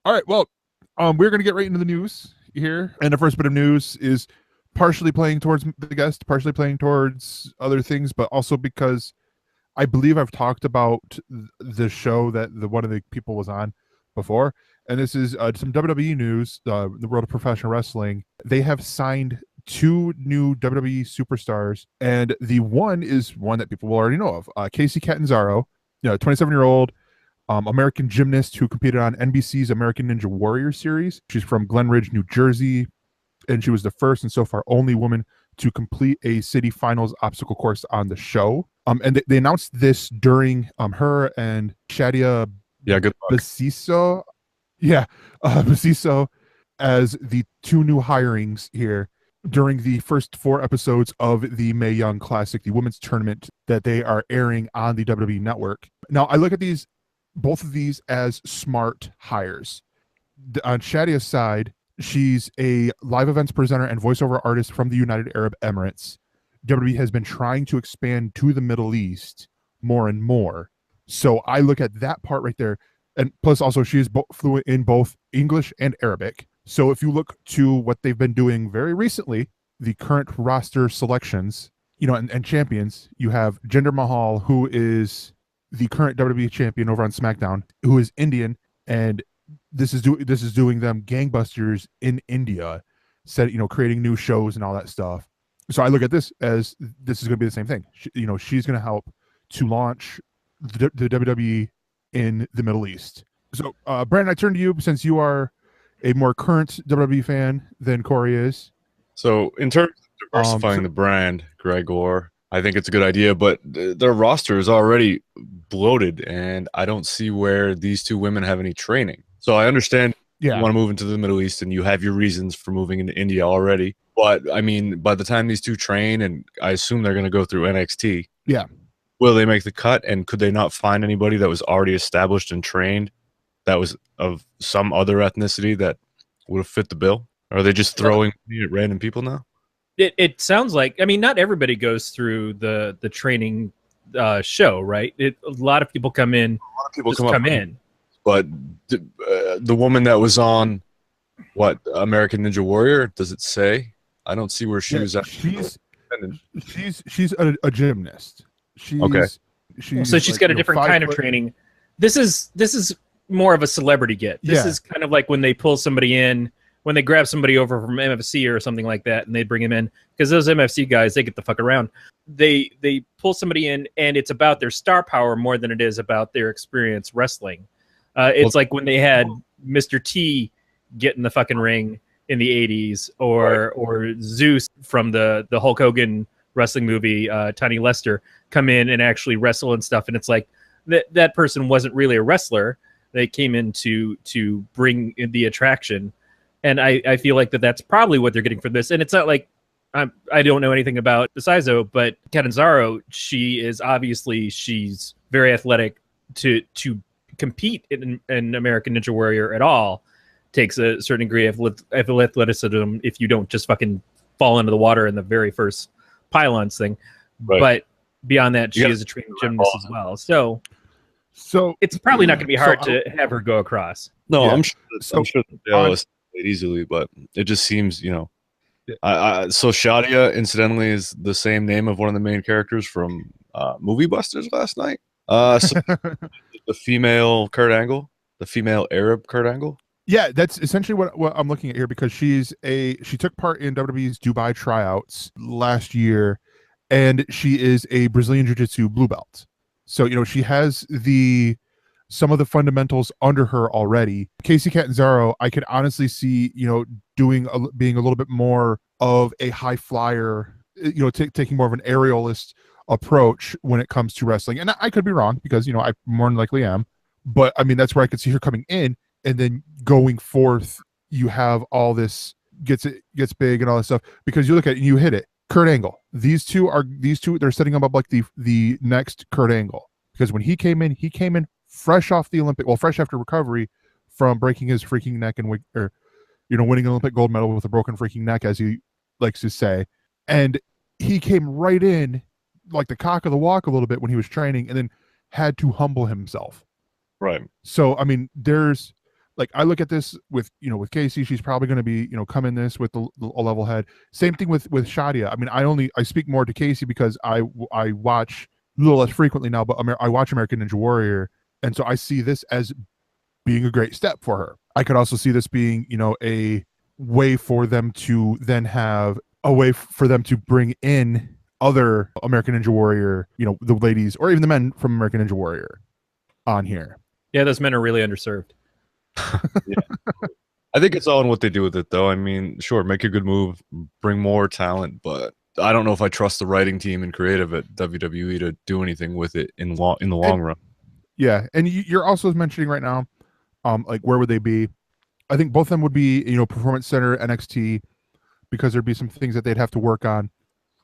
All right. Well, we're going to get right into the news here. And the first bit of news is partially playing towards the guest, partially playing towards other things, but also because I believe I've talked about the show that one of the people was on before. And this is some WWE news, the world of professional wrestling. They have signed 2 new WWE superstars, and the one is one that people will already know of. Casey Catanzaro, 27-year-old American gymnast who competed on NBC's American Ninja Warrior series. She's from Glen Ridge, New Jersey, and she was the first and so far only woman to complete a city finals obstacle course on the show. And they announced this during her and Shadia Basiso. Basiso as the 2 new hirings here during the first 4 episodes of the Mae Young Classic, the women's tournament that they are airing on the WWE network. Now, I look at both of these as smart hires. On Shadia's side, she's a live events presenter and voiceover artist from the United Arab Emirates. WWE has been trying to expand to the Middle East more and more. So I look at that part right there. And plus also she is fluent in both English and Arabic. So if you look to what they've been doing very recently, the current roster selections, and champions, you have Jinder Mahal, who is the current WWE champion over on SmackDown, who is Indian, and this is doing them gangbusters in India, creating new shows and all that stuff. So I look at this as this is going to be the same thing. She's going to help to launch the WWE in the Middle East. So, Brandon, I turn to you since you are a more current WWE fan than Corey is. So, in terms of diversifying the brand, Gregor, I think it's a good idea, but their roster is already bloated, and I don't see where these 2 women have any training. So I understand you want to move into the Middle East, and you have your reasons for moving into India already. But, I mean, by the time these 2 train, and I assume they're going to go through NXT. Yeah. Will they make the cut, and could they not find anybody that was already established and trained that was of some other ethnicity that would have fit the bill? Or are they just throwing at random people now? It sounds like, I mean, not everybody goes through the training show, right? A lot of people come in. A lot of people come in. But the woman that was on, American Ninja Warrior, does it say? I don't see where she was at. She's a gymnast. So she's got a different kind of training. This is more of a celebrity get. This is kind of like when they pull somebody in, when they grab somebody over from MFC or something like that, and they bring him in, because those MFC guys, they get the fuck around. They pull somebody in, and it's about their star power more than it is about their experience wrestling. It's like when they had Mr. T get in the fucking ring in the 80s, or Zeus from the Hulk Hogan wrestling movie, Tiny Lester, come in and actually wrestle and stuff. And it's like that person wasn't really a wrestler. They came in to bring in the attraction. And I feel like that's probably what they're getting for this. And it's not like I don't know anything about Basiso, but Catanzaro, she's very athletic. To compete in American Ninja Warrior at all takes a certain degree of athleticism if you don't just fucking fall into the water in the very first pylons thing. Right. But beyond that, she is a trained gymnast as well. So it's probably not going to be hard to have her go across. No, yeah. I'm sure they'll it easily, but it just seems, so Shadia, incidentally, is the same name of one of the main characters from Movie Busters last night. So the female Kurt Angle, the female Arab Kurt Angle. Yeah, that's essentially what I'm looking at here, because she took part in WWE's Dubai tryouts last year, and she is a Brazilian Jiu-Jitsu blue belt. So, she has some of the fundamentals under her already. Casey Catanzaro, I could honestly see, being a little bit more of a high flyer, taking more of an aerialist approach when it comes to wrestling. And I could be wrong, because, I more than likely am. But, I mean, that's where I could see her coming in. And then going forth, you have all this gets big and all this stuff, because you look at it and you hit it. Kurt Angle. These two, they're setting him up like the next Kurt Angle, because when he came in fresh off the fresh after recovery from breaking his freaking neck and winning an Olympic gold medal with a broken freaking neck, as he likes to say. And he came right in like the cock of the walk a little bit when he was training, and then had to humble himself. Right. So, I mean, there's like I look at this with with Casey, she's probably going to be come in this with a level head. Same thing with Shadia. I mean, I speak more to Casey because I watch a little less frequently now, but I watch American Ninja Warrior, and so I see this as being a great step for her. I could also see this being a way for them to then have a way for them to bring in other American Ninja Warrior, the ladies or even the men from American Ninja Warrior on here. Yeah, those men are really underserved. Yeah. I think it's all in what they do with it, though. I mean, sure, make a good move, bring more talent, but I don't know if I trust the writing team and creative at WWE to do anything with it in the long run. Yeah, and you're also mentioning right now, like where would they be? I think both of them would be, Performance Center, NXT, because there'd be some things that they'd have to work on.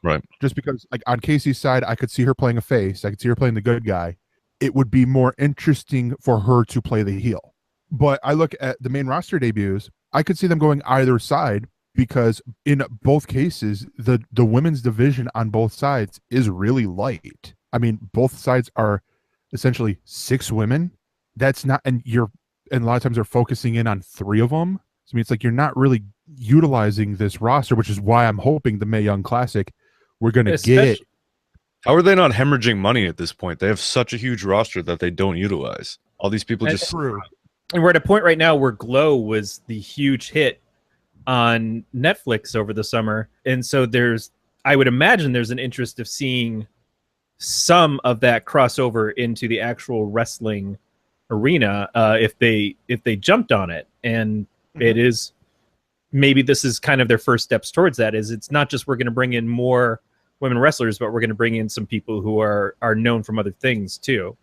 Right. Just because, like on Casey's side, I could see her playing a face. I could see her playing the good guy. It would be more interesting for her to play the heel. But I look at the main roster debuts, I could see them going either side because in both cases, the women's division on both sides is really light. I mean, both sides are essentially 6 women. That's not, and a lot of times they're focusing in on 3 of them. So I mean, it's like you're not really utilizing this roster, which is why I'm hoping the Mae Young Classic we're going to get. How are they not hemorrhaging money at this point? They have such a huge roster that they don't utilize. All these people That's just true. And we're at a point right now where Glow was the huge hit on Netflix over the summer. And so I would imagine there's an interest of seeing some of that crossover into the actual wrestling arena if they jumped on it. And it is, maybe this is kind of their first steps towards that. Is it's not just we're going to bring in more women wrestlers, but we're going to bring in some people who are known from other things too.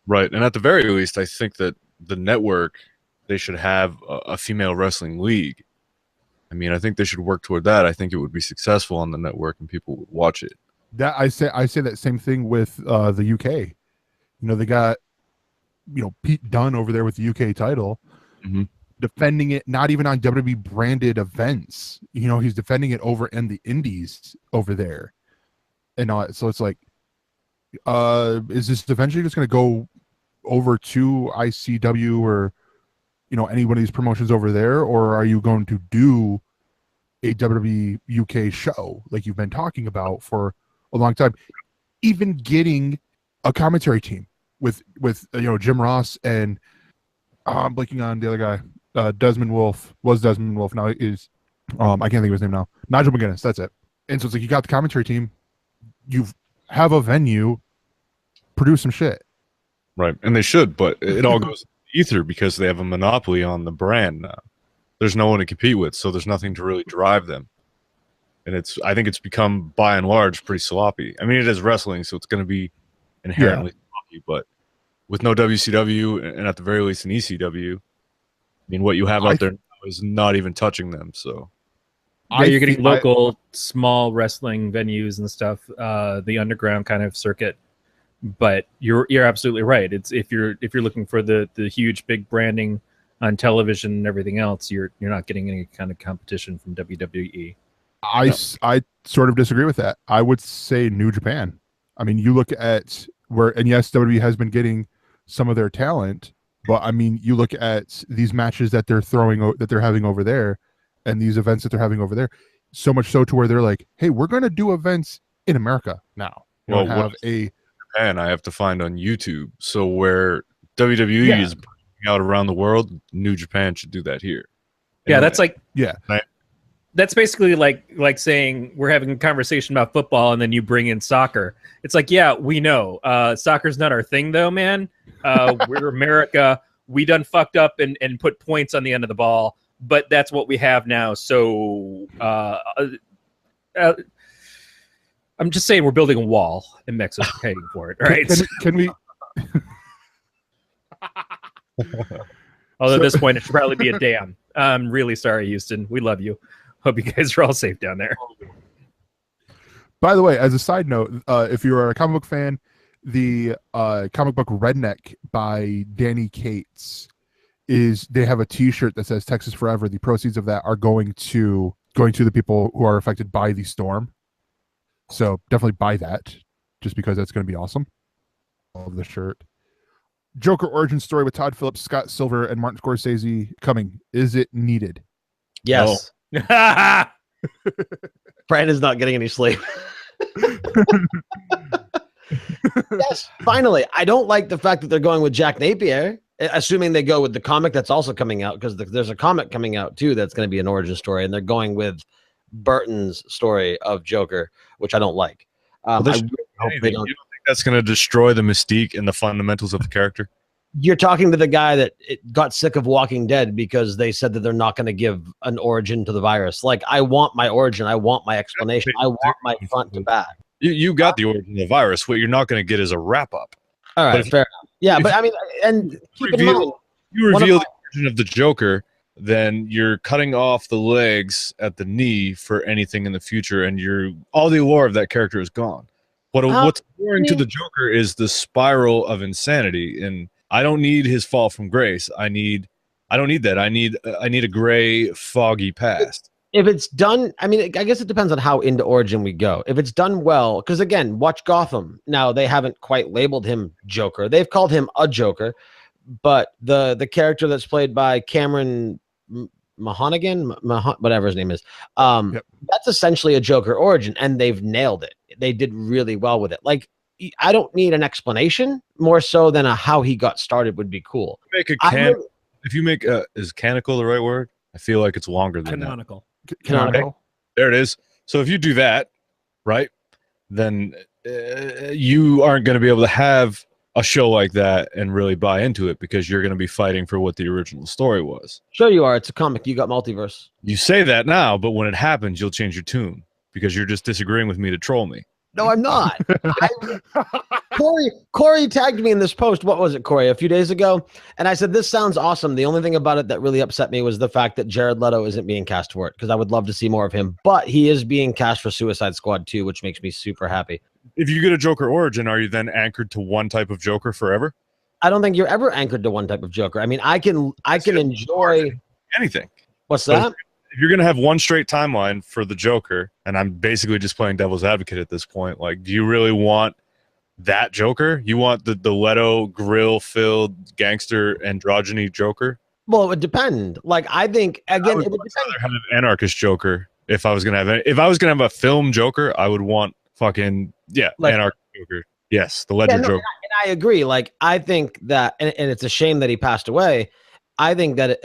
Right. And at the very least, I think that the network, they should have a female wrestling league. I mean, I think they should work toward that. I think it would be successful on the network and people would watch it. That I say that same thing with the UK. They got Pete Dunne over there with the UK title, defending it not even on WWE branded events. He's defending it over in the indies over there. And so it's like, is this eventually just going to go over to ICW or any one of these promotions over there, or are you going to do a WWE UK show like you've been talking about for a long time? Even getting a commentary team with Jim Ross and I'm blanking on the other guy, Desmond Wolfe now is I can't think of his name now. Nigel McGuinness, that's it. And so it's like you got the commentary team, you have a venue, produce some shit. Right, and they should, but it all goes ether because they have a monopoly on the brand now. There's no one to compete with, so there's nothing to really drive them. And I think it's become, by and large, pretty sloppy. I mean, it is wrestling, so it's going to be inherently sloppy, but with no WCW and at the very least an ECW, I mean, what you have out there now is not even touching them. So, yeah, you're getting local, small wrestling venues and stuff, the underground kind of circuit. But you're absolutely right. It's if you're looking for the huge big branding on television and everything else, you're not getting any kind of competition from WWE. I sort of disagree with that. I would say New Japan. I mean, you look at and yes, WWE has been getting some of their talent, but I mean, you look at these matches that they're having over there, and these events that they're having over there. So much so to where they're like, "Hey, we're going to do events in America now." Well, Japan, I have to find on YouTube. So where WWE is breaking out around the world, New Japan should do that here. Yeah, that's like Right. That's basically like saying we're having a conversation about football and then you bring in soccer. It's like, yeah, we know. Soccer's not our thing though, man. We're America. We done fucked up and put points on the end of the ball, but that's what we have now. So I'm just saying we're building a wall in Mexico paying for it. All right. Can we Although at this point it should probably be a dam. I'm really sorry, Houston. We love you. Hope you guys are all safe down there. By the way, as a side note, if you're a comic book fan, the comic book Redneck by Danny Cates they have a T-shirt that says Texas Forever. The proceeds of that are going to the people who are affected by the storm. So definitely buy that, just because that's going to be awesome. Love the shirt. Joker origin story with Todd Phillips, Scott Silver, and Martin Scorsese coming. Is it needed? Yes. No. Brandon's not getting any sleep. Yes, finally. I don't like the fact that they're going with Jack Napier, assuming they go with the comic that's also coming out, because there's a comic coming out too that's going to be an origin story, and they're going with Burton's story of Joker, which I don't like. I really hope they don't. You don't think that's going to destroy the mystique and the fundamentals of the character? You're talking to the guy that got sick of Walking Dead because they said that they're not going to give an origin to the virus. Like, I want my origin. I want my explanation. I want my front to back. You got the origin of the virus. What you're not going to get is a wrap-up. All right, fair enough. Yeah, but I mean, and keep in mind, you reveal the origin of the Joker, then you're cutting off the legs at the knee for anything in the future, and all the allure of that character is gone. What's boring to the Joker is the spiral of insanity, and I don't need his fall from grace. I don't need that. I need a gray, foggy past. If it's done, I mean, I guess it depends on how into origin we go. If it's done well, because again, watch Gotham. Now, they haven't quite labeled him Joker. They've called him a Joker, but the character that's played by Cameron Mahonigan, whatever his name is, that's essentially a Joker origin, and they've nailed it. They did really well with it. Like, I don't need an explanation, more so than how he got started would be cool. If you make is canonical the right word? I feel like it's longer than canonical. Canonical. There it is. So if you do that, right, then you aren't going to be able to have a show like that and really buy into it, because you're going to be fighting for what the original story was. Sure you are. It's a comic. You got multiverse. You say that now, but when it happens, you'll change your tune because you're just disagreeing with me to troll me. No, I'm not. Corey tagged me in this post. What was it, Corey? A few days ago. And I said, this sounds awesome. The only thing about it that really upset me was the fact that Jared Leto isn't being cast for it, because I would love to see more of him. But he is being cast for Suicide Squad 2, which makes me super happy. If you get a Joker origin, are you then anchored to one type of Joker forever? I don't think you're ever anchored to one type of Joker. I mean, I can enjoy anything. What's that? If you're going to have one straight timeline for the Joker, and I'm basically just playing devil's advocate at this point, like, do you really want that Joker? You want the Leto grill-filled gangster androgyny Joker? Well, it would depend. Like, I think, again, it would depend. Have an anarchist Joker. If I was going to have a film Joker, I would want fucking, anarchist Joker. Yes, the Ledger Joker. And I agree. Like, I think that, and it's a shame that he passed away. I think that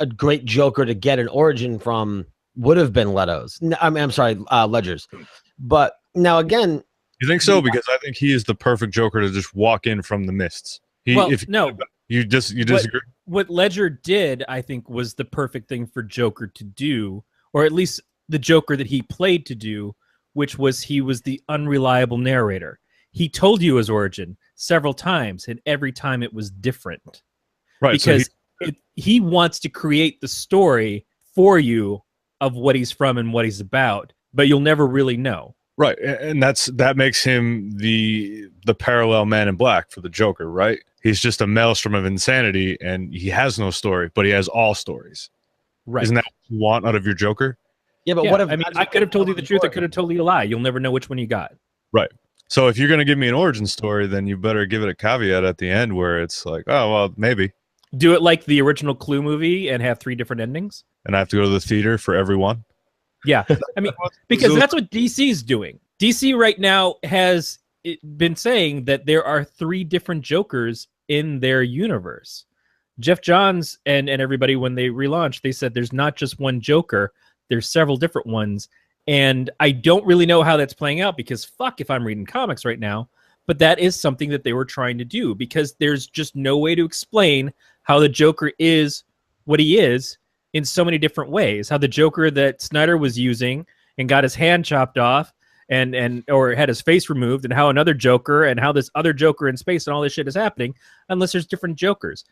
a great Joker to get an origin from would have been Leto's. I'm sorry, Ledger's. But now again, you think so? Because I think he is the perfect Joker to just walk in from the mists. You disagree. What Ledger did, I think, was the perfect thing for Joker to do, or at least the Joker that he played to do, which was he was the unreliable narrator. He told you his origin several times, and every time it was different. Right, because he wants to create the story for you of what he's from and what he's about, but you'll never really know. Right, and that makes him the parallel Man in Black for the Joker, right? He's just a maelstrom of insanity, and he has no story, but he has all stories. Right. Isn't that what you want out of your Joker? Yeah, but what if... I mean, I could have told you the truth. I could have told you a lie. You'll never know which one you got. Right. So if you're going to give me an origin story, then you better give it a caveat at the end where it's like, oh, well, maybe. Do it like the original Clue movie and have 3 different endings. And I have to go to the theater for every one? Yeah. I mean, because that's what DC's doing. DC right now has been saying that there are 3 different Jokers in their universe. Jeff Johns and everybody, when they relaunched, they said there's not just one Joker. There's several different ones. And I don't really know how that's playing out, because fuck if I'm reading comics right now. But that is something that they were trying to do, because there's just no way to explain how the Joker is what he is in so many different ways. How the Joker that Snyder was using and got his hand chopped off or had his face removed, and how another Joker and how this other Joker in space and all this shit is happening, unless there's different Jokers.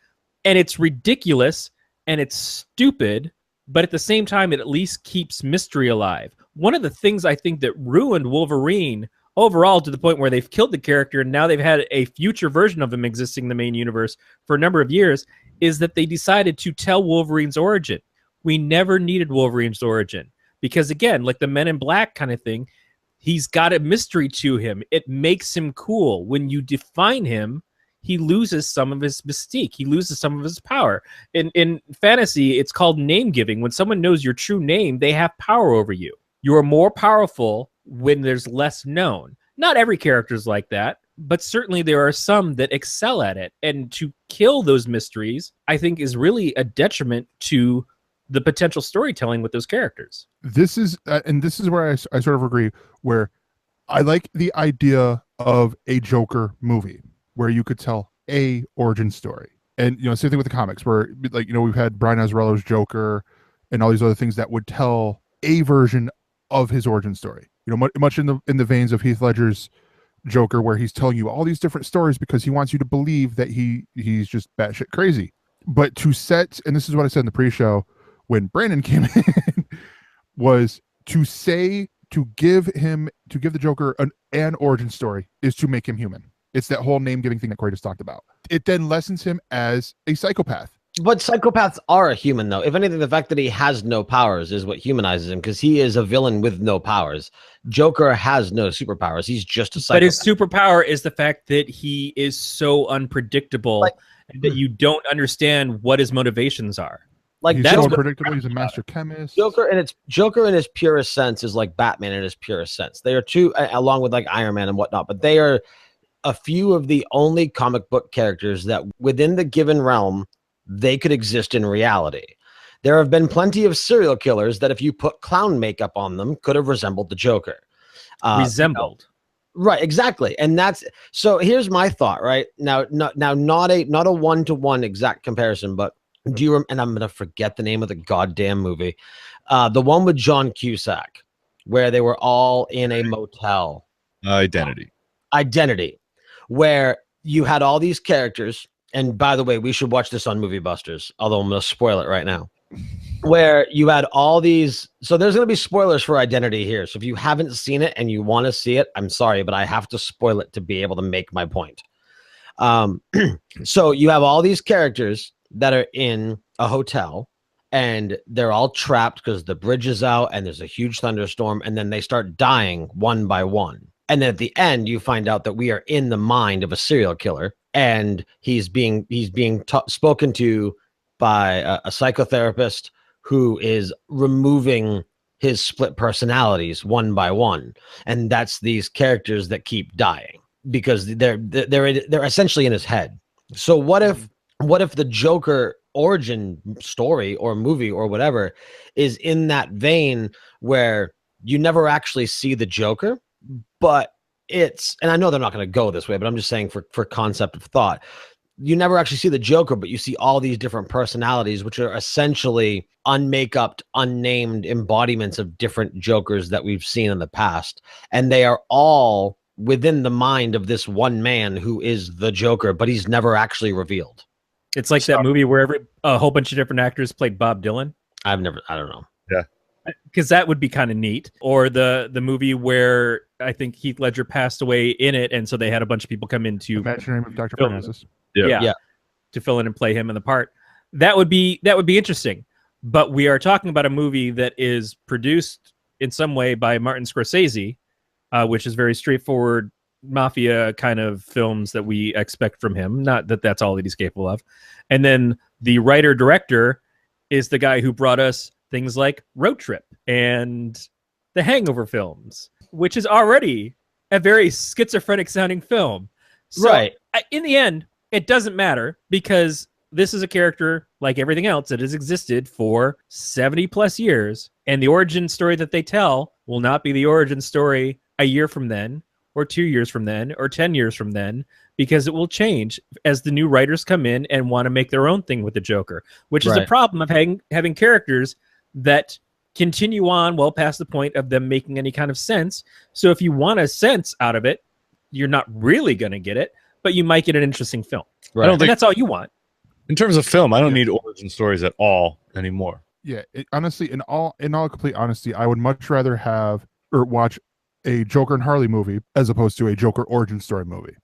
And it's ridiculous and it's stupid, but at the same time, it at least keeps mystery alive. One of the things I think that ruined Wolverine overall, to the point where they've killed the character and now they've had a future version of him existing in the main universe for a number of years, is that they decided to tell Wolverine's origin. We never needed Wolverine's origin, because again, like the Men in Black kind of thing, he's got a mystery to him. It makes him cool. When you define him, he loses some of his mystique. He loses some of his power. In fantasy, it's called name giving. When someone knows your true name, they have power over you. You are more powerful when there's less known. Not every character is like that, but certainly there are some that excel at it. And to kill those mysteries, I think, is really a detriment to the potential storytelling with those characters. This is and this is where I sort of agree, where I like the idea of a Joker movie where you could tell a origin story. And, same thing with the comics where, like, we've had Brian Azzarello's Joker and all these other things that would tell a version of his origin story. Much in the veins of Heath Ledger's Joker, where he's telling you all these different stories because he wants you to believe that he's just batshit crazy. But to set, and this is what I said in the pre-show when Brandon came in, was to give the Joker an origin story is to make him human. It's that whole name giving thing that Corey just talked about. It then lessens him as a psychopath. But psychopaths are a human, though. If anything, the fact that he has no powers is what humanizes him, because he is a villain with no powers. Joker has no superpowers. He's just a psychopath. But his superpower is the fact that he is so unpredictable that you don't understand what his motivations are. Like, he's so unpredictable. He's a master chemist. Joker in his purest sense is like Batman in his purest sense. They are two, along with like Iron Man and whatnot, but they are a few of the only comic book characters that within the given realm, they could exist in reality. There have been plenty of serial killers that if you put clown makeup on them could have resembled the Joker. Resembled. Right, exactly. And that's, so here's my thought, right? Now, not a one-to-one exact comparison, but do you and I'm going to forget the name of the goddamn movie. The one with John Cusack, where they were all in a motel. Identity. Where you had all these characters. And by the way, we should watch this on Movie Busters, although I'm going to spoil it right now. Where you had all these, so there's going to be spoilers for Identity here. So if you haven't seen it and you want to see it, I'm sorry, but I have to spoil it to be able to make my point. So you have all these characters that are in a hotel and they're all trapped because the bridge is out and there's a huge thunderstorm, and then they start dying one by one. And then at the end, you find out that we are in the mind of a serial killer, and he's being spoken to by a psychotherapist who is removing his split personalities one by one. And that's these characters that keep dying because they're essentially in his head. So what if the Joker origin story or movie or whatever is in that vein where you never actually see the Joker, but it's, and I know they're not going to go this way, but I'm just saying for concept of thought, you never actually see the Joker, but you see all these different personalities, which are essentially unmakeup, unnamed embodiments of different Jokers that we've seen in the past. And they are all within the mind of this one man who is the Joker, but he's never actually revealed. It's like that movie where a whole bunch of different actors played Bob Dylan. I don't know. Yeah. Because that would be kind of neat. Or the movie where I think Heath Ledger passed away in it, and so they had a bunch of people come in to Imaginary of Dr. Parnassus. Yeah, to fill in and play him in the part. That would be interesting. But we are talking about a movie that is produced in some way by Martin Scorsese, which is very straightforward mafia kind of films that we expect from him. Not that that's all that he's capable of. And then the writer-director is the guy who brought us things like Road Trip and the Hangover films, which is already a very schizophrenic sounding film. So, right. In the end, it doesn't matter because this is a character like everything else that has existed for 70 plus years. And the origin story that they tell will not be the origin story a year from then, or 2 years from then, or 10 years from then, because it will change as the new writers come in and want to make their own thing with the Joker, which is a problem of having characters that continue on well past the point of them making any kind of sense. So if you want a sense out of it, you're not really going to get it, but you might get an interesting film. Right. I don't think that's all you want. In terms of film, I don't need origin stories at all anymore. Yeah, honestly, in all complete honesty, I would much rather watch a Joker and Harley movie as opposed to a Joker origin story movie,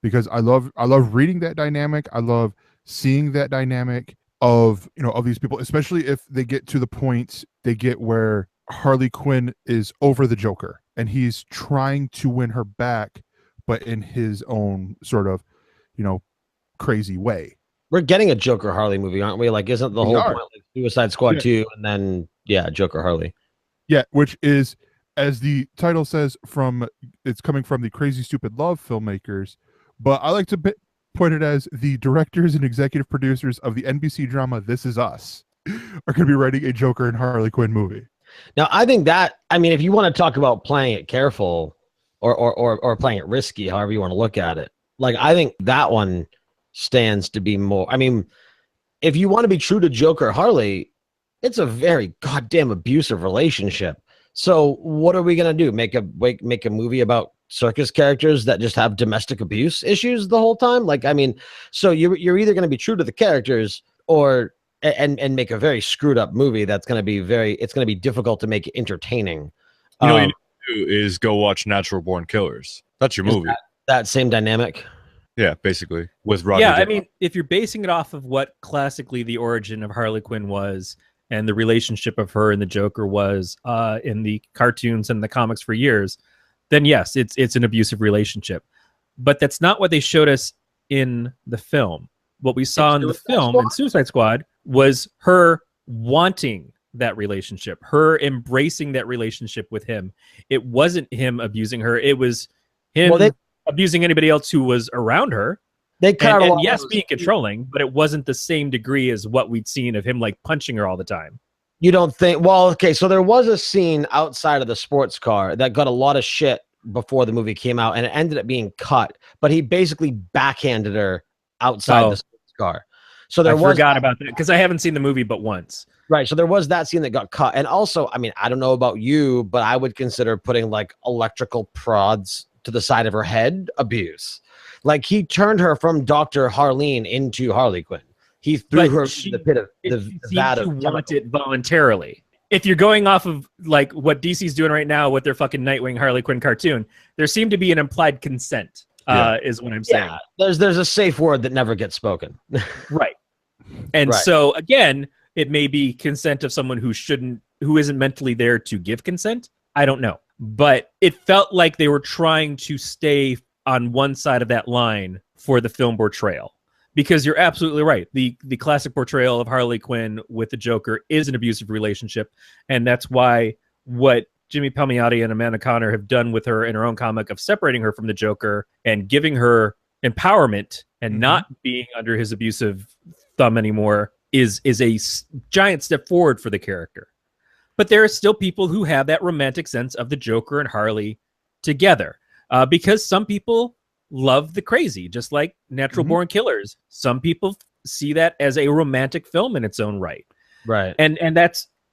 because I love reading that dynamic. I love seeing that dynamic of these people, especially if they get to the point they get where Harley Quinn is over the Joker and he's trying to win her back, but in his own sort of crazy way. We're getting a Joker Harley movie, aren't we? Like, isn't the whole point like Suicide Squad 2 and then Joker Harley? Yeah, which is, as the title says, it's coming from the Crazy Stupid Love filmmakers, but I like to point it as the directors and executive producers of the NBC drama This Is Us are going to be writing a Joker and Harley Quinn movie. Now, I think that, I mean, if you want to talk about playing it careful or playing it risky, however you want to look at it, like, I think that one stands to be more. I mean, if you want to be true to Joker Harley, it's a very goddamn abusive relationship. So what are we going to do? Make a movie about circus characters that just have domestic abuse issues the whole time? Like, I mean, so you're either going to be true to the characters or and make a very screwed up movie that's going to be it's going to be difficult to make it entertaining. You know what you need to do is go watch Natural Born Killers. That's your movie. That same dynamic. Yeah, basically with Roger. Yeah, I mean, if you're basing it off of what classically the origin of Harley Quinn was and the relationship of her and the Joker was in the cartoons and the comics for years, then yes, it's an abusive relationship. But that's not what they showed us in the film. What we saw in the film in Suicide Squad was her wanting that relationship, her embracing that relationship with him. It wasn't him abusing her. It was him abusing anybody else who was around her. They cut and yes, being controlling, but it wasn't the same degree as what we'd seen of him like punching her all the time. You don't think? Well, okay, so there was a scene outside of the sports car that got a lot of shit before the movie came out, and it ended up being cut. But he basically backhanded her outside the sports car. So I forgot about that because I haven't seen the movie but once. Right. So there was that scene that got cut. And also, I mean, I don't know about you, but I would consider putting like electrical prods to the side of her head abuse. Like, he turned her from Dr. Harleen into Harley Quinn. He threw her into the pit of the vat of want it voluntarily. If you're going off of like what DC's doing right now with their fucking Nightwing Harley Quinn cartoon, there seemed to be an implied consent. Is what I'm saying. Yeah, there's a safe word that never gets spoken. Right. And so again, it may be consent of someone who isn't mentally there to give consent. I don't know. But it felt like they were trying to stay on one side of that line for the film portrayal. Because you're absolutely right. The classic portrayal of Harley Quinn with the Joker is an abusive relationship. And that's why what Jimmy Palmiotti and Amanda Conner have done with her in her own comic of separating her from the Joker and giving her empowerment and not being under his abusive thumb anymore is a giant step forward for the character. But there are still people who have that romantic sense of the Joker and Harley together because some people love the crazy, just like Natural Born Killers. Some people see that as a romantic film in its own right. Right. And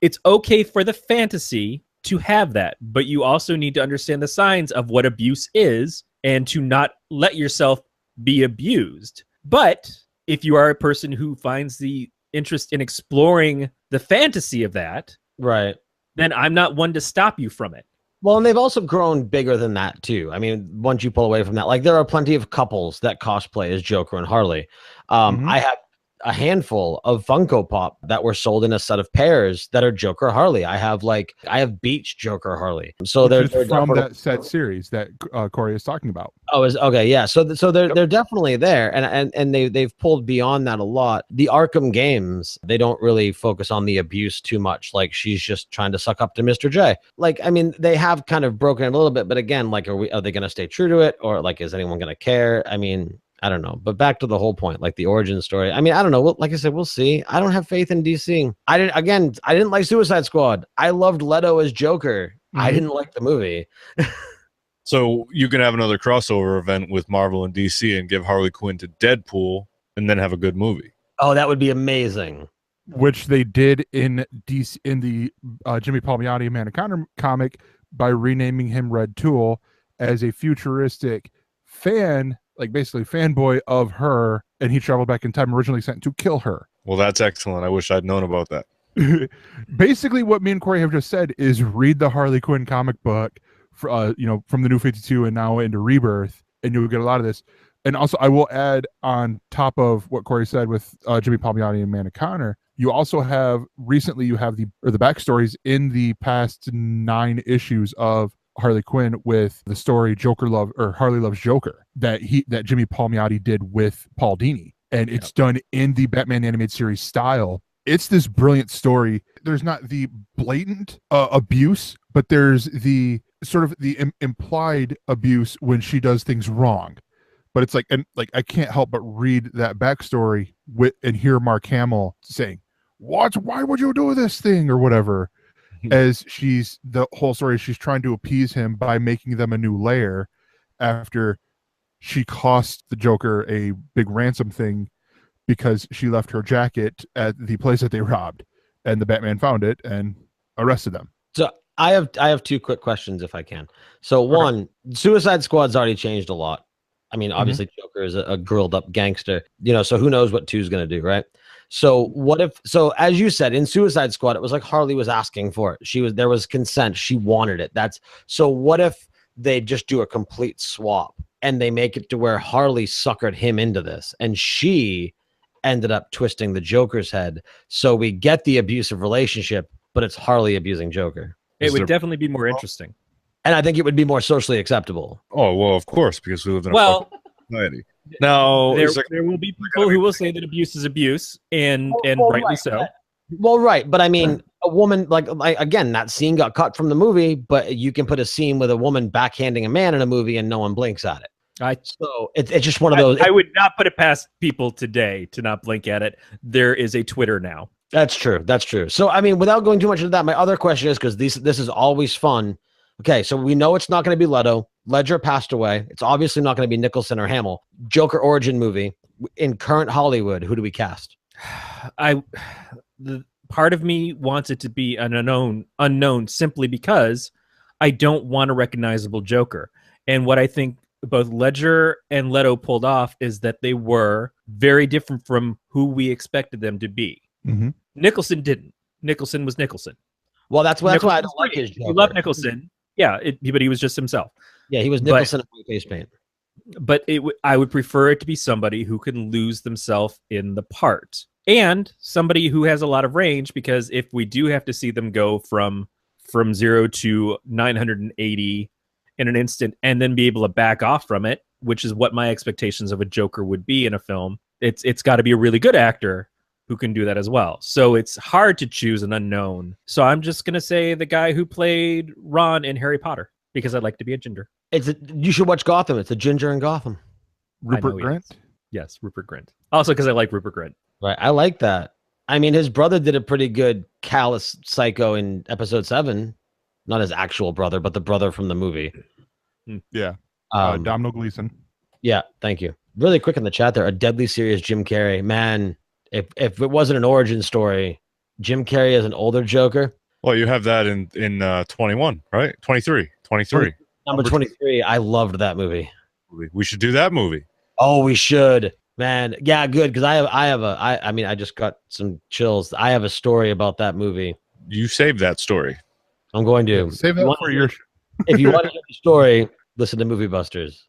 it's okay for the fantasy to have that, but you also need to understand the signs of what abuse is and to not let yourself be abused. But if you are a person who finds the interest in exploring the fantasy of that, right, then I'm not one to stop you from it. Well, and they've also grown bigger than that too. I mean, once you pull away from that, like there are plenty of couples that cosplay as Joker and Harley. I have a handful of Funko Pop that were sold in a set of pairs that are Joker Harley. I have Beach Joker Harley. So they're from that set series that Corey is talking about. Oh, okay, yeah. So they're definitely there, and they've pulled beyond that a lot. The Arkham games, they don't really focus on the abuse too much. Like, she's just trying to suck up to Mr. J. Like, I mean, they have kind of broken it a little bit, but again, like, are they going to stay true to it, or like, is anyone going to care? I mean, I don't know. But back to the whole point, like the origin story. I mean, I don't know. Like I said, we'll see. I don't have faith in DC. I didn't like Suicide Squad. I loved Leto as Joker. I didn't like the movie. So you can have another crossover event with Marvel and DC and give Harley Quinn to Deadpool and then have a good movie. Oh, that would be amazing. Which they did in DC in the Jimmy Palmiotti Amanda Conner comic by renaming him Red Tool as a futuristic fan, like basically fanboy of her, and he traveled back in time, originally sent to kill her. Well, that's excellent. I wish I'd known about that. Basically, what me and Corey have just said is read the Harley Quinn comic book, from the New 52 and now into Rebirth, and you'll get a lot of this. And also, I will add on top of what Corey said with Jimmy Palmiotti and Amanda Conner, you also have the backstories in the past 9 issues of Harley Quinn with the story Harley Loves Joker that Jimmy Palmiotti did with Paul Dini. and it's done in the Batman animated series style. It's this brilliant story. There's not the blatant abuse, but there's the sort of the implied abuse when she does things wrong. But it's like, and like, I can't help but read that backstory and hear Mark Hamill saying, "What? Why would you do this thing?" or whatever. As the whole story, she's trying to appease him by making them a new lair after she cost the Joker a big ransom thing because she left her jacket at the place that they robbed, and the Batman found it and arrested them. So I have two quick questions if I can. So one, Suicide Squad's already changed a lot. I mean, obviously Joker is a grilled up gangster, so who knows what 2's going to do, right? So what if, so as you said, in Suicide Squad, it was like Harley was asking for it. There was consent. She wanted it. So what if they just do a complete swap and they make it to where Harley suckered him into this and she ended up twisting the Joker's head. So we get the abusive relationship, but it's Harley abusing Joker. It would definitely be more interesting. And I think it would be more socially acceptable. Oh, well, of course, because we live in a society. Now, there will be people who will say that abuse is abuse, and rightly so. Well, right, but I mean, a woman like again, that scene got cut from the movie, but you can put a scene with a woman backhanding a man in a movie, and no one blinks at it. So it's just one of those. I would not put it past people today to not blink at it. There is a Twitter now. That's true. That's true. So I mean, without going too much into that, my other question is, because this is always fun. Okay, so we know it's not going to be Leto. Ledger passed away. It's obviously not going to be Nicholson or Hamill. Joker origin movie in current Hollywood. Who do we cast? The part of me wants it to be an unknown simply because I don't want a recognizable Joker. And what I think both Ledger and Leto pulled off is that they were very different from who we expected them to be. Nicholson didn't. Nicholson was Nicholson. Well, that's why I don't like his Joker. You love Nicholson. Yeah, but he was just himself. Yeah, he was Nicholson in face paint. But I would prefer it to be somebody who can lose themselves in the part. And somebody who has a lot of range, because if we do have to see them go from 0 to 980 in an instant and then be able to back off from it, which is what my expectations of a Joker would be in a film, it's got to be a really good actor who can do that as well. So it's hard to choose an unknown. So I'm just going to say the guy who played Ron in Harry Potter, because I'd like to be a ginger. You should watch Gotham. It's a ginger in Gotham. Rupert Grint? Yes, Rupert Grint. Also because I like Rupert Grint. Right. I like that. I mean, his brother did a pretty good callous psycho in episode 7. Not his actual brother, but the brother from the movie. Yeah. Domhnall Gleeson. Yeah, thank you. Really quick in the chat there, a deadly serious Jim Carrey. Man, if it wasn't an origin story, Jim Carrey as an older Joker. Well, you have that in 21, right? 23. Number 23. I loved that movie. We should do that movie. Oh, we should. Man, yeah, good, because I mean, I just got some chills. I have a story about that movie. You saved that story. I'm going to save that for your. If you want to hear the story, listen to Movie Busters.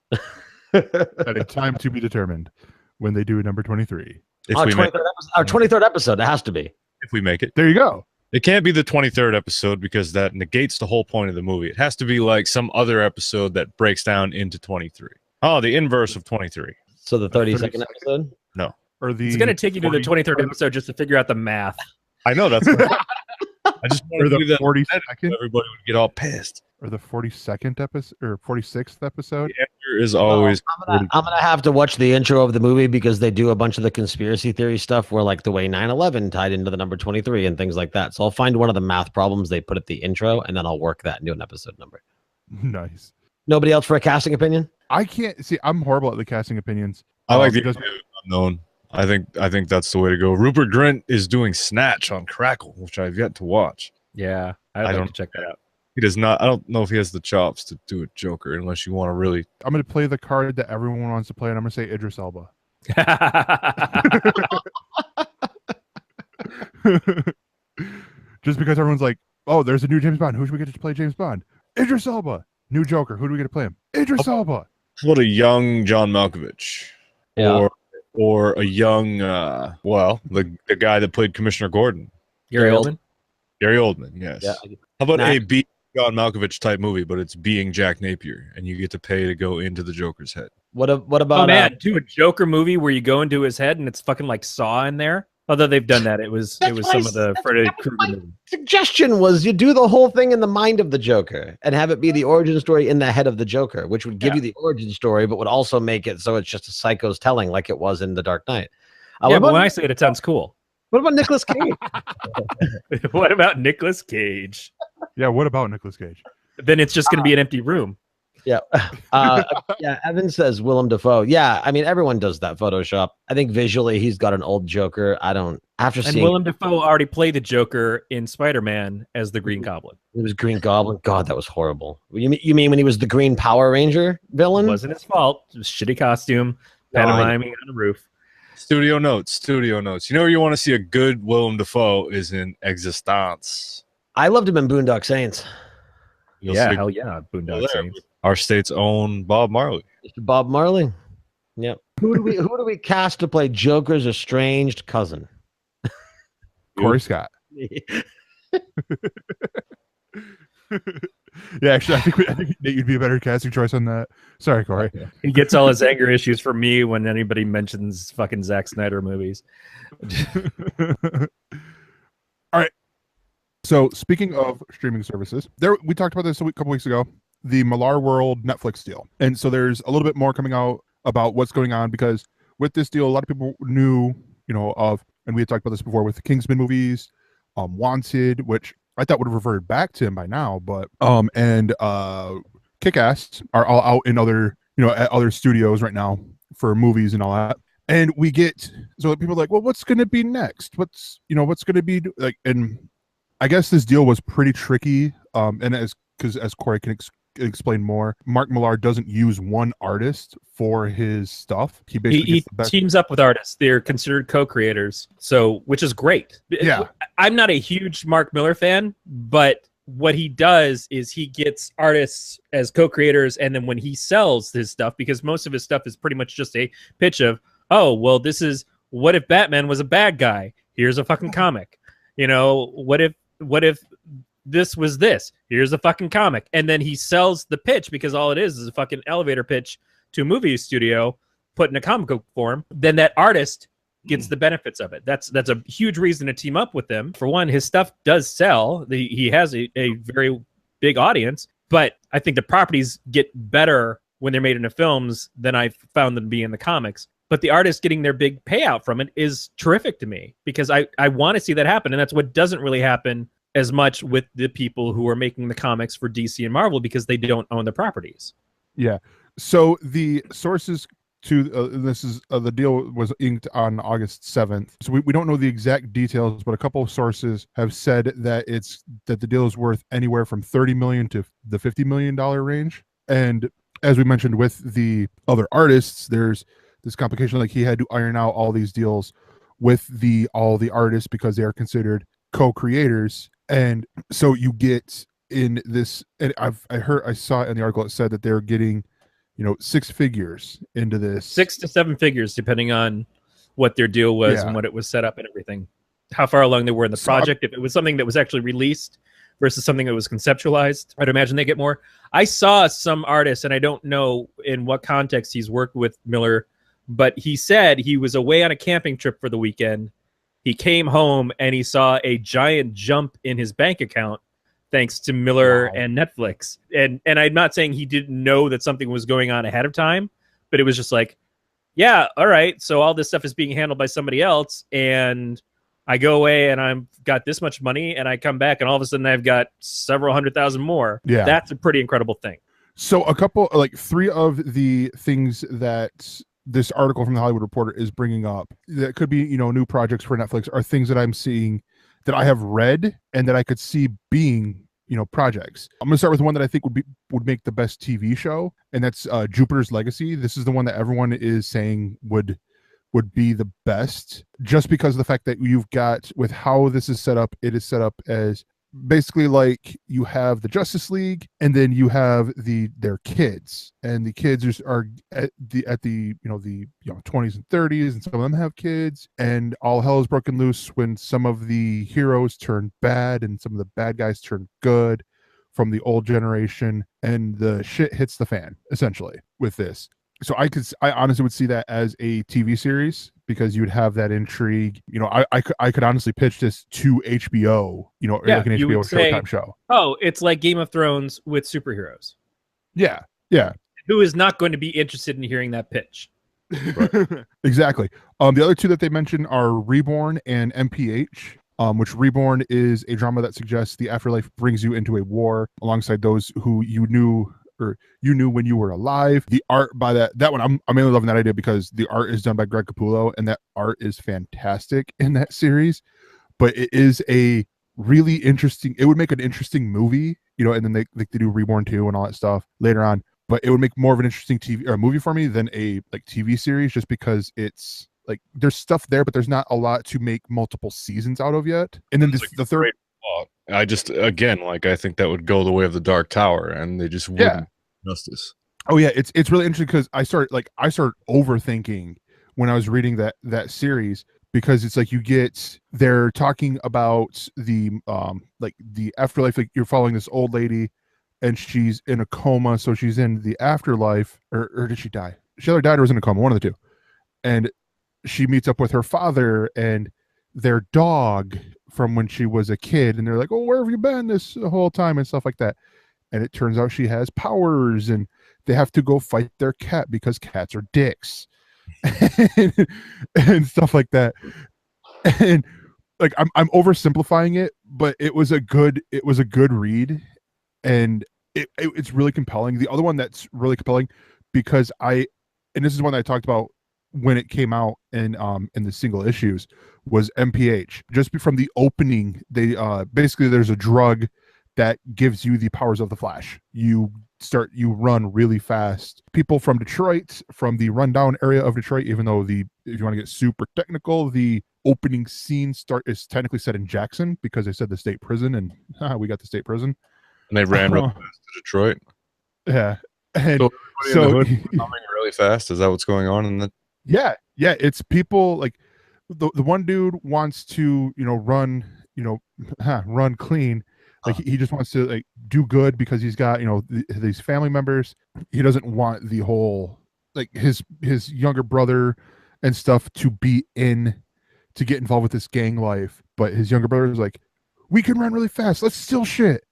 At a time to be determined when they do number 23. Our 23rd episode. It has to be. If we make it. There you go. It can't be the 23rd episode because that negates the whole point of the movie. It has to be like some other episode that breaks down into 23. Oh, the inverse of 23. So the 32nd episode? No. Or the it's going to take you to the 23rd episode just to figure out the math. I know that's what I just wanted to do that. 42nd? Everybody would get all pissed. Or the 42nd episode or 46th episode? The answer is always I'm gonna have to watch the intro of the movie because they do a bunch of the conspiracy theory stuff where like the way 9/11 tied into the number 23 and things like that. So I'll find one of the math problems they put at the intro and then I'll work that into an episode number. Nice. Nobody else for a casting opinion? I can't see. I'm horrible at the casting opinions. I like the unknown. I think that's the way to go. Rupert Grint is doing Snatch on Crackle, which I've yet to watch. Yeah, I'd like to check that out. He does not. I don't know if he has the chops to do a Joker, unless you want to really. I'm going to play the card that everyone wants to play, and I'm going to say Idris Elba. Just because everyone's like, "Oh, there's a new James Bond. Who should we get to play James Bond?" Idris Elba. New Joker. Who do we get to play him? Idris Elba. What a young John Malkovich. Yeah. Or a young, the guy that played Commissioner Gordon. Gary Oldman. Gary Oldman, yes. Yeah. How about a B John Malkovich type movie, but it's being Jack Napier, and you get to pay to go into the Joker's head. What about? Oh man, do a Joker movie where you go into his head and it's fucking like Saw in there. Although they've done that, it was some of the Freddy Krueger movies. Suggestion was you do the whole thing in the mind of the Joker and have it be the origin story in the head of the Joker, which would give you the origin story, but would also make it so it's just a psycho's telling, like it was in The Dark Knight. Yeah, but when I say it, it sounds cool. What about Nicolas Cage? What about Nicolas Cage? Yeah, what about Nicolas Cage? Then it's just going to be an empty room. Yeah. Yeah. Evan says Willem Dafoe. Yeah. I mean, everyone does that Photoshop. I think visually he's got an old Joker. And Willem Dafoe already played the Joker in Spider-Man as the Green Goblin. It was Green Goblin. God, that was horrible. You mean when he was the Green Power Ranger villain? It wasn't his fault. It was shitty costume, pantomiming on a roof. Studio notes. You know where you want to see a good Willem Dafoe is in Existence. I loved him in Boondock Saints. Hell yeah, Boondock Saints. Our state's own Bob Marley. Mr. Bob Marley. Yep. Who do we cast to play Joker's estranged cousin? Corey Scott. Yeah, actually, I think Nate, you'd be a better casting choice on that. Sorry, Corey. He gets all his anger issues from me when anybody mentions fucking Zack Snyder movies. All right. So, speaking of streaming services, we talked about this a couple weeks ago, the Millar World Netflix deal. And so there's a little bit more coming out about what's going on, because with this deal, a lot of people knew, of, and we had talked about this before with the Kingsman movies, Wanted, which I thought would have reverted back to him by now, but and Kick-Ass are all out in other, at other studios right now for movies and all that. And so people are like, well, what's going to be next? What's going to be like? And I guess this deal was pretty tricky. And as Corey can explain more, Mark Millar doesn't use one artist for his stuff. He basically teams up with artists. They're considered co-creators, which is great. Yeah, I'm not a huge Mark Millar fan, but what he does is he gets artists as co-creators, and then when he sells his stuff, because most of his stuff is pretty much just a pitch of, oh, well, this is what if Batman was a bad guy? Here's a fucking comic. What if this was this? Here's a fucking comic. And then he sells the pitch, because all it is a fucking elevator pitch to a movie studio put in a comic book form. Then that artist gets the benefits of it. That's a huge reason to team up with them. For one, his stuff does sell. He has a very big audience, but I think the properties get better when they're made into films than I found them to be in the comics. But the artist getting their big payout from it is terrific to me, because I want to see that happen. And that's what doesn't really happen as much with the people who are making the comics for DC and Marvel, because they don't own the properties. Yeah. So the sources to the deal was inked on August 7th. So we don't know the exact details, but a couple of sources have said that the deal is worth anywhere from $30 million to the $50 million range. And as we mentioned with the other artists, there's this complication, like he had to iron out all these deals with all the artists because they are considered co-creators. And so you get in this, and I saw it in the article, it said that they're getting, 6 figures into this. 6 to 7 figures, depending on what their deal was and what it was set up and everything. How far along they were in the project. If it was something that was actually released versus something that was conceptualized, I'd imagine they get more. I saw some artists, and I don't know in what context he's worked with Millar, but he said he was away on a camping trip for the weekend. He came home and he saw a giant jump in his bank account thanks to Millar and Netflix. And I'm not saying he didn't know that something was going on ahead of time, but it was just like, yeah, all right, so all this stuff is being handled by somebody else, and I go away and I've got this much money, and I come back and all of a sudden I've got several 100,000 more. Yeah. That's a pretty incredible thing. So a couple, 3 of the things that this article from the Hollywood Reporter is bringing up that could be, new projects for Netflix are things that I'm seeing that I have read and that I could see being, projects. I'm going to start with one that I think would make the best TV show, and that's Jupiter's Legacy. This is the one that everyone is saying would be the best, just because of the fact that you've got, with how this is set up, it is set up as basically like you have the Justice League, and then you have their kids, and the kids are at the 20s and 30s, and some of them have kids, and all hell is broken loose when some of the heroes turn bad and some of the bad guys turn good from the old generation, and the shit hits the fan essentially with this. So I honestly would see that as a TV series, because you would have that intrigue. You know, I could honestly pitch this to HBO, you know, like an HBO Showtime show. Oh, it's like Game of Thrones with superheroes. Yeah. Yeah. Who is not going to be interested in hearing that pitch? Right. Exactly. The other two that they mentioned are Reborn and MPH. Which Reborn is a drama that suggests the afterlife brings you into a war alongside those who you knew when you were alive. The art by that one, I'm really loving that idea, because the art is done by Greg Capullo, and that art is fantastic in that series. But it is a really interesting, it would make an interesting movie, you know, and then they do Reborn 2 and all that stuff later on. But it would make more of an interesting TV or movie for me than a like TV series, just because it's like there's stuff there, but there's not a lot to make multiple seasons out of yet. And then the third, I just, again, like, I think that would go the way of the Dark Tower, and they just wouldn't justice. Oh yeah, it's really interesting, because I start overthinking when I was reading that series, because it's like they're talking about the like the afterlife. Like, you're following this old lady, and she's in a coma, so she's in the afterlife, or did she die? She either died or was in a coma, one of the two. And she meets up with her father and their dog from when she was a kid, and they're like, oh, where have you been this whole time, and stuff like that. And it turns out she has powers, and they have to go fight their cat because cats are dicks. and stuff like that. And like, I'm oversimplifying it, but it was a good read, and it's really compelling. The other one that's really compelling, because and this is one that I talked about when it came out in the single issues, was MPH. Just from the opening, they basically, there's a drug that gives you the powers of the Flash. You run really fast. People from Detroit, from the rundown area of Detroit, even though if you want to get super technical, the opening scene is technically set in Jackson, because they said the state prison, and we got the state prison. And they ran real fast to Detroit. Yeah. And so coming really fast. Is that what's going on in the? Yeah. It's people like the one dude wants to, run clean. Like, he just wants to like do good, because he's got, these family members. He doesn't want the whole, like, his younger brother and stuff to get involved with this gang life. But his younger brother is like, we can run really fast. Let's steal shit.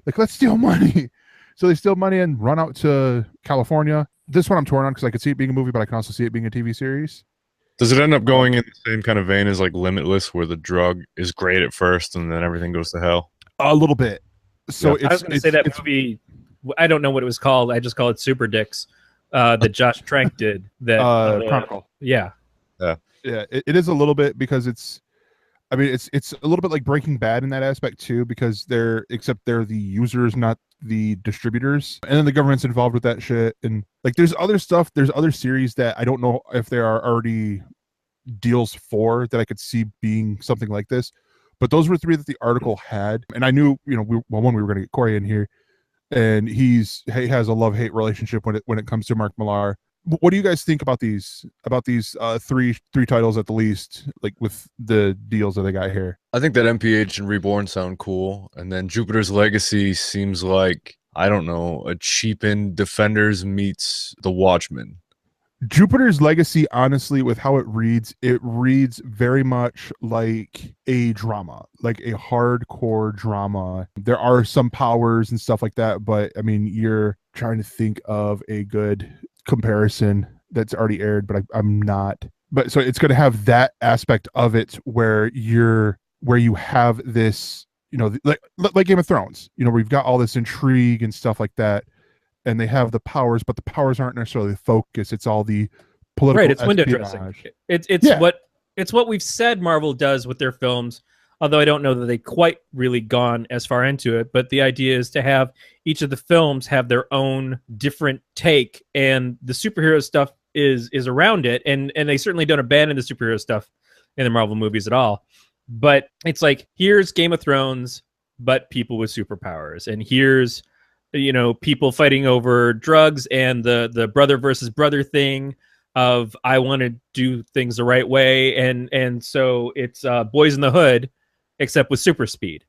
Like, let's steal money. So they steal money and run out to California. This one I'm torn on, because I could see it being a movie, but I can also see it being a TV series. Does it end up going in the same kind of vein as like Limitless, where the drug is great at first and then everything goes to hell? A little bit. So I was going to say that movie, I don't know what it was called. I just call it Super Dicks, that Josh Trank did. That Chronicle. Yeah. It is a little bit, because it's a little bit like Breaking Bad in that aspect too, because they're the users, not the distributors, and then the government's involved with that shit. And like, there's other series that I don't know if there are already deals for, that I could see being something like this. But those were three that the article had, and I knew, we were going to get Corey in here, and he has a love-hate relationship when it comes to Mark Millar. What do you guys think about these three titles at the least, like with the deals that they got here? I think that MPH and Reborn sound cool, and then Jupiter's Legacy seems like, I don't know, a cheapened Defenders meets The Watchmen. Jupiter's Legacy, honestly, with how it reads very much like a drama, like a hardcore drama. There are some powers and stuff like that, but I mean, you're trying to think of a good comparison that's already aired, but I'm not. But so it's going to have that aspect of it, where you have this, like Game of Thrones, where you've got all this intrigue and stuff like that. And they have the powers, but the powers aren't necessarily the focus. It's all the political. Right, it's window dressing. It's what we've said Marvel does with their films, although I don't know that they quite really gone as far into it. But the idea is to have each of the films have their own different take, and the superhero stuff is around it. And they certainly don't abandon the superhero stuff in the Marvel movies at all. But it's like, here's Game of Thrones, but people with superpowers, and here's people fighting over drugs, and the brother versus brother thing of, I want to do things the right way, and so it's Boys in the Hood, except with super speed.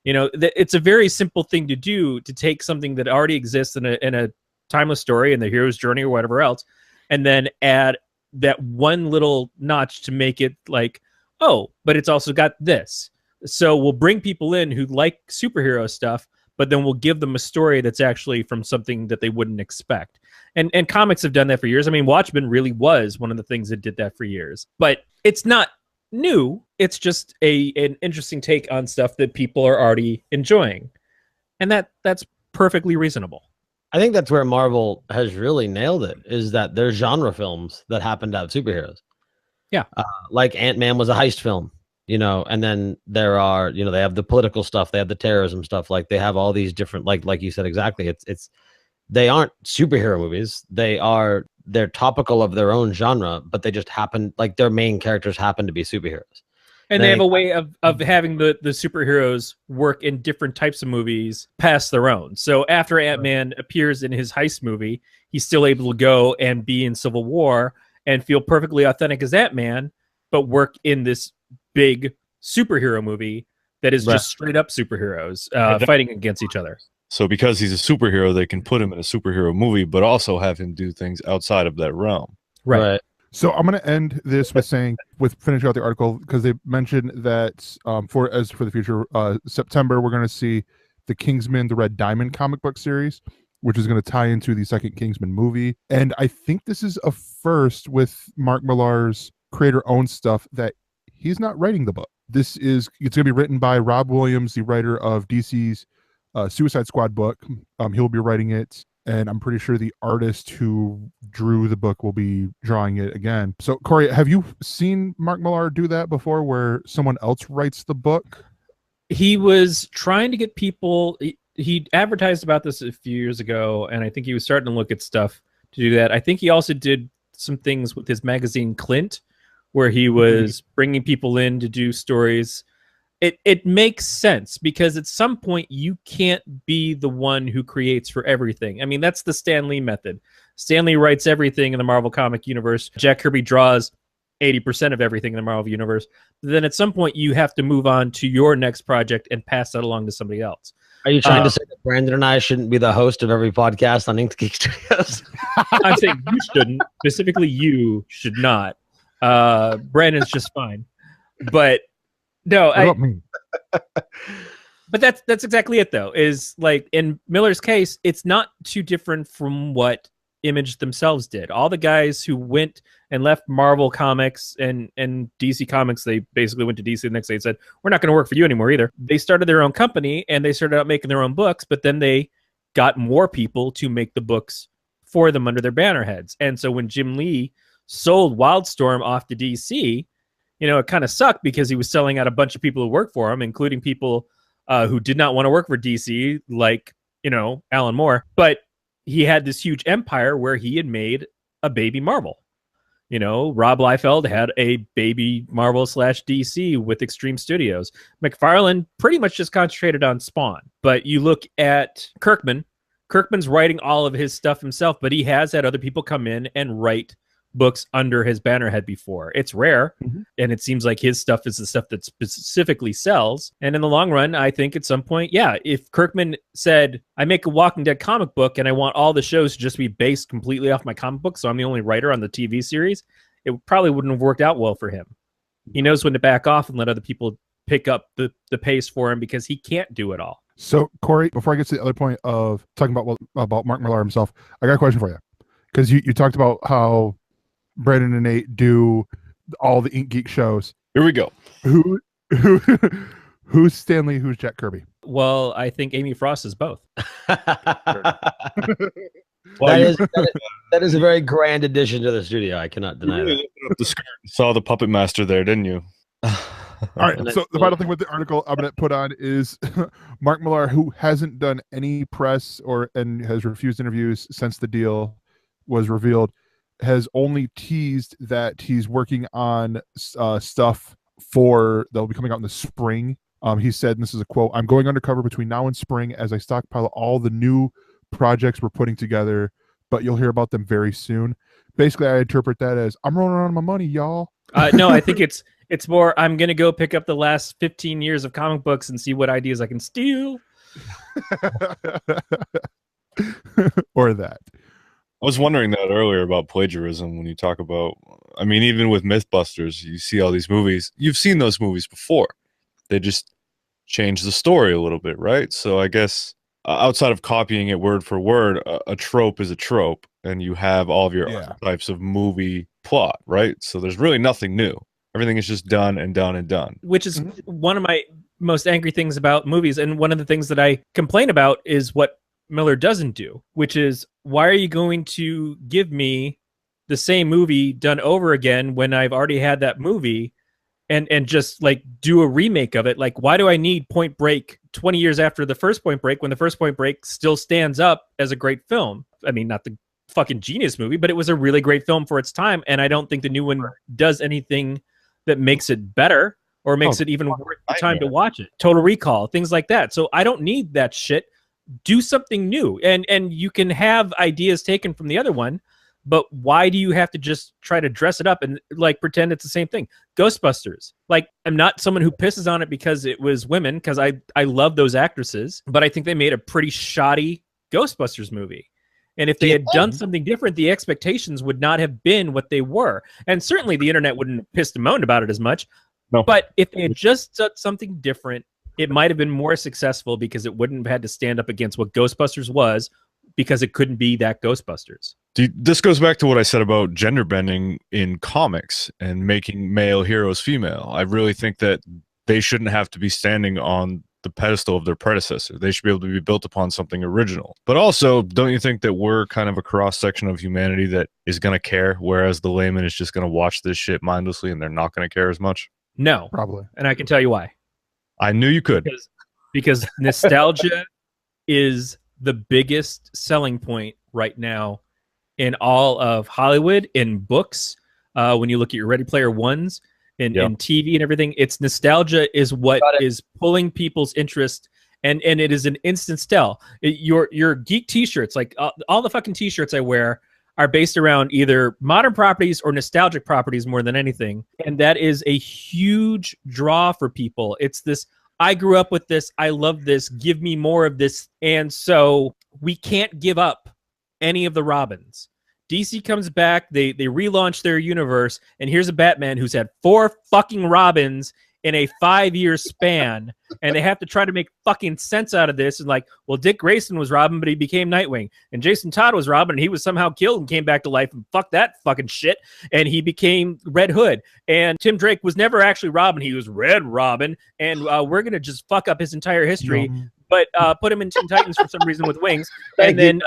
You know, it's a very simple thing to do, to take something that already exists in a timeless story and the hero's journey or whatever else, and then add that one little notch to make it like, oh, but it's also got this. So we'll bring people in who like superhero stuff, but then we'll give them a story that's actually from something that they wouldn't expect. And comics have done that for years. I mean, Watchmen really was one of the things that did that for years. But it's not new. It's just an interesting take on stuff that people are already enjoying. And that's perfectly reasonable. I think that's where Marvel has really nailed it, is that there's genre films that happen to have superheroes. Yeah. Like Ant-Man was a heist film, you know, and then there are, you know, they have the political stuff, they have the terrorism stuff, like they have all these different, like you said, exactly. They aren't superhero movies. They're topical of their own genre, but they just happen, like their main characters happen to be superheroes. And they have a way of having the superheroes work in different types of movies past their own. So after Ant-Man appears in his heist movie, he's still able to go and be in Civil War and feel perfectly authentic as Ant-Man, but work in this big superhero movie that is just straight up superheroes fighting against each other. So because he's a superhero, they can put him in a superhero movie, but also have him do things outside of that realm. Right. So I'm going to end this with finishing out the article, because they mentioned that for the future, September, we're going to see the Kingsman, the Red Diamond comic book series, which is going to tie into the second Kingsman movie. And I think this is a first with Mark Millar's creator-owned stuff, that he's not writing the book. It's going to be written by Rob Williams, the writer of DC's Suicide Squad book. He'll be writing it. And I'm pretty sure the artist who drew the book will be drawing it again. So, Corey, have you seen Mark Millar do that before, where someone else writes the book? He was trying to get people... He advertised about this a few years ago, and I think he was starting to look at stuff to do that. I think he also did some things with his magazine Clint, where he was bringing people in to do stories. It makes sense, because at some point you can't be the one who creates for everything. I mean, that's the Stan Lee method. Stan Lee writes everything in the Marvel comic universe. Jack Kirby draws 80% of everything in the Marvel universe. Then at some point you have to move on to your next project and pass that along to somebody else. Are you trying to say that Brandon and I shouldn't be the host of every podcast on Inked Geek Studios? I'm saying you shouldn't. Specifically, you should not. Brandon's just fine. But no, but that's exactly it, though. Is like in Millar's case, it's not too different from what Image themselves did. All the guys who went and left Marvel Comics and DC Comics, they basically went to DC the next day and said, we're not going to work for you anymore either. They started their own company and they started out making their own books, but then they got more people to make the books for them under their banner heads. And so when Jim Lee sold Wildstorm off to DC, you know, it kind of sucked, because he was selling out a bunch of people who worked for him, including people who did not want to work for DC, like, you know, Alan Moore. But he had this huge empire where he had made a baby Marvel. You know, Rob Liefeld had a baby Marvel / DC with Extreme Studios. McFarlane pretty much just concentrated on Spawn. But you look at Kirkman's writing all of his stuff himself, but he has had other people come in and write books under his banner head before. It's rare, and it seems like his stuff is the stuff that specifically sells. And in the long run, I think at some point, yeah, if Kirkman said, I make a Walking Dead comic book and I want all the shows to just be based completely off my comic book, so I'm the only writer on the TV series, it probably wouldn't have worked out well for him. He knows when to back off and let other people pick up the pace for him, because he can't do it all. So, Corey, before I get to the other point of talking about Mark Millar himself, I got a question for you. Because you talked about how Brandon and Nate do all the Ink Geek shows. Here we go. Who's Stan Lee? Who's Jack Kirby? Well, I think Amy Frost is both. That is a very grand addition to the studio. I cannot deny that. Up the skirt and saw the puppet master there, didn't you? All right. So the final thing with the article I'm going to put on is Mark Millar, who hasn't done any press and has refused interviews since the deal was revealed, has only teased that he's working on stuff that'll be coming out in the spring. He said, and this is a quote, "I'm going undercover between now and spring as I stockpile all the new projects we're putting together, but you'll hear about them very soon." Basically, I interpret that as, I'm rolling around my money, y'all. No, I think It's more, I'm going to go pick up the last 15 years of comic books and see what ideas I can steal. Or that. I was wondering that earlier about plagiarism when you talk about, I mean, even with Mythbusters, you see all these movies. You've seen those movies before. They just change the story a little bit, right? So I guess outside of copying it word for word, a trope is a trope, and you have all of your types of movie plot, right? So there's really nothing new. Everything is just done and done and done. Which is one of my most angry things about movies, and one of the things that I complain about is what Millar doesn't do, which is, why are you going to give me the same movie done over again when I've already had that movie, and just like do a remake of it? Like, why do I need Point Break 20 years after the first Point Break when the first Point Break still stands up as a great film? I mean, not the fucking genius movie, but it was a really great film for its time, and I don't think the new one does anything that makes it better or makes it even worth the time to watch it. Total Recall, things like that. So I don't need that shit. Do something new, and you can have ideas taken from the other one, but why do you have to just try to dress it up and like pretend it's the same thing? Ghostbusters, like, I'm not someone who pisses on it because it was women, because I love those actresses, but I think they made a pretty shoddy Ghostbusters movie. And if they had done something different, the expectations would not have been what they were, and certainly the internet wouldn't have pissed and moaned about it as much. No. But if they had just done something different, it might have been more successful, because it wouldn't have had to stand up against what Ghostbusters was, because it couldn't be that Ghostbusters. This goes back to what I said about gender bending in comics and making male heroes female. I really think that they shouldn't have to be standing on the pedestal of their predecessor. They should be able to be built upon something original. But also, don't you think that we're kind of a cross-section of humanity that is going to care, whereas the layman is just going to watch this shit mindlessly and they're not going to care as much? No. Probably. And I can tell you why. I knew you could. Because nostalgia is the biggest selling point right now in all of Hollywood, in books, when you look at your Ready Player Ones, in TV and everything. It's nostalgia is what is pulling people's interest, and it is an instant sell. Your geek t-shirts, like all the fucking t-shirts I wear, are based around either modern properties or nostalgic properties more than anything. And that is a huge draw for people. It's this, I grew up with this, I love this, give me more of this. And so we can't give up any of the Robins. DC comes back, they relaunch their universe, and here's a Batman who's had 4 fucking Robins in a 5-year span, and they have to try to make fucking sense out of this. And like, well, Dick Grayson was Robin, but he became Nightwing, and Jason Todd was Robin, and he was somehow killed and came back to life, and fuck that fucking shit, and he became Red Hood. And Tim Drake was never actually Robin, he was Red Robin, and we're gonna just fuck up his entire history. But put him in Teen Titans for some reason with wings. And then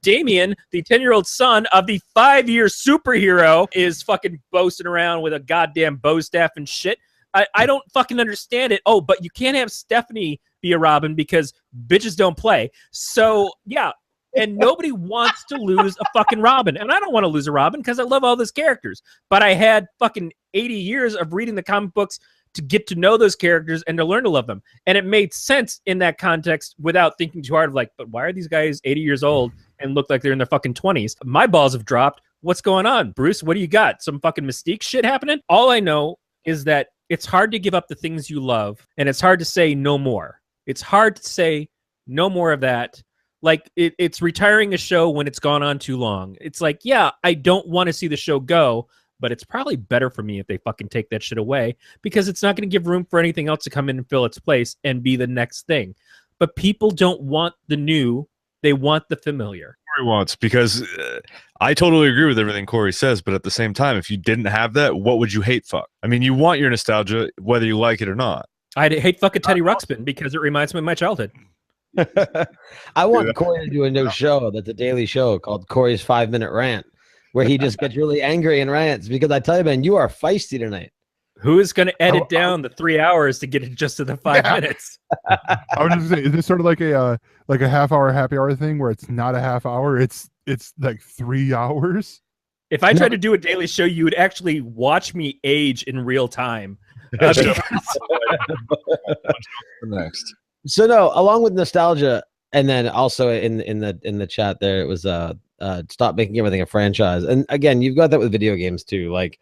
Damian, the 10-year-old son of the 5-year superhero, is fucking boasting around with a goddamn bow staff and shit. I don't fucking understand it. Oh, but you can't have Stephanie be a Robin because bitches don't play. So, yeah. And nobody wants to lose a fucking Robin. And I don't want to lose a Robin because I love all those characters. But I had fucking 80 years of reading the comic books to get to know those characters and to learn to love them. And it made sense in that context without thinking too hard of like, but why are these guys 80 years old and look like they're in their fucking 20s? My balls have dropped. What's going on? Bruce, what do you got? Some fucking Mystique shit happening? All I know is that it's hard to give up the things you love, and it's hard to say no more. It's hard to say no more of that. Like, it's retiring a show when it's gone on too long. It's like, yeah, I don't want to see the show go, but it's probably better for me if they fucking take that shit away, because it's not going to give room for anything else to come in and fill its place and be the next thing. But people don't want the new. They want the familiar. Corey wants, because I totally agree with everything Corey says, but at the same time, if you didn't have that, what would you hate fuck? I mean, you want your nostalgia, whether you like it or not. I'd hate fucking Teddy Ruxpin because it reminds me of my childhood. I want Corey to do a new show that's a daily show called Corey's 5-Minute Rant, where he just gets really angry and rants, because I tell you, man, you are feisty tonight. Who is going to edit down the 3 hours to get it just to the 5 minutes? I was just saying, is this sort of like a half-hour happy hour thing where it's not a half hour, it's like 3 hours? If I tried to do a daily show, you would actually watch me age in real time. Next. So no, along with nostalgia, and then also in the chat there, it was stop making everything a franchise. And again, you've got that with video games too. Like,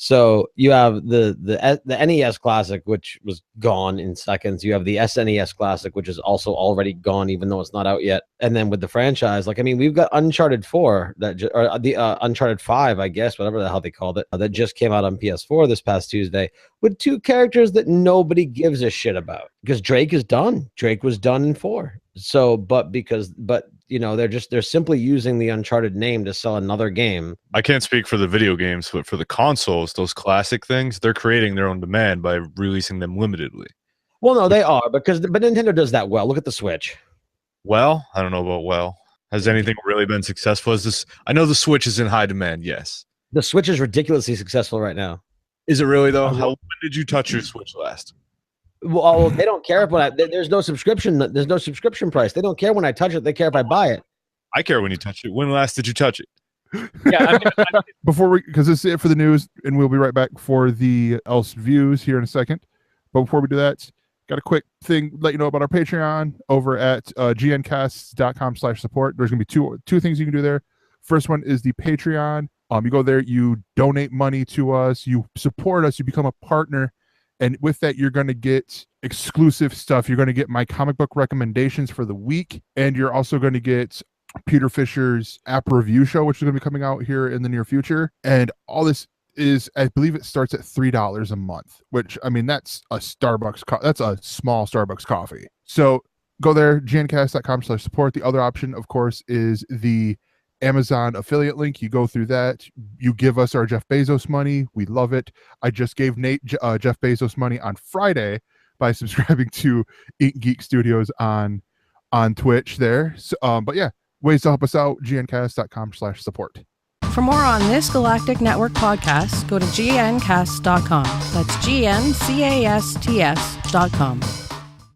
So you have the NES Classic, which was gone in seconds. You have the SNES Classic, which is also already gone, even though it's not out yet. And then with the franchise, like, I mean, we've got Uncharted 4 or the Uncharted 5, I guess, whatever the hell they called it, that just came out on PS4 this past Tuesday, with 2 characters that nobody gives a shit about, because Drake is done. Drake was done in 4. So, but you know, they're simply using the Uncharted name to sell another game. I can't speak for the video games, but for the consoles, those classic things, they're creating their own demand by releasing them limitedly. Well, no, they are, but Nintendo does that well. Look at the Switch. Well, I don't know about well. Has anything really been successful as this? I know the Switch is in high demand, yes. The Switch is ridiculously successful right now. Is it really, though? When did you touch your Switch last? Well, they don't care if there's no subscription. There's no subscription price. They don't care when I touch it. They care if I buy it. I care when you touch it. When last did you touch it? Yeah, because this is it for the news, and we'll be right back for the Else Views here in a second. But before we do that, got a quick thing let you know about our Patreon over at gncasts.com/support. There's gonna be two things you can do there. First one is the Patreon. You go there, you donate money to us, you support us, you become a partner. And with that, you're going to get exclusive stuff. You're going to get my comic book recommendations for the week. And you're also going to get Peter Fisher's app review show, which is going to be coming out here in the near future. And all this is, I believe it starts at $3 a month, which, I mean, that's a Starbucks. That's a small Starbucks coffee. So go there, gncast.com/support. The other option, of course, is the Amazon affiliate link. You go through that, you give us our Jeff Bezos money. We love it. I just gave Nate Jeff Bezos money on Friday by subscribing to Ink Geek Studios on Twitch there. So, but yeah, ways to help us out, gncast.com/support. For more on this Galactic Network podcast, go to gncast.com. That's gncast.com.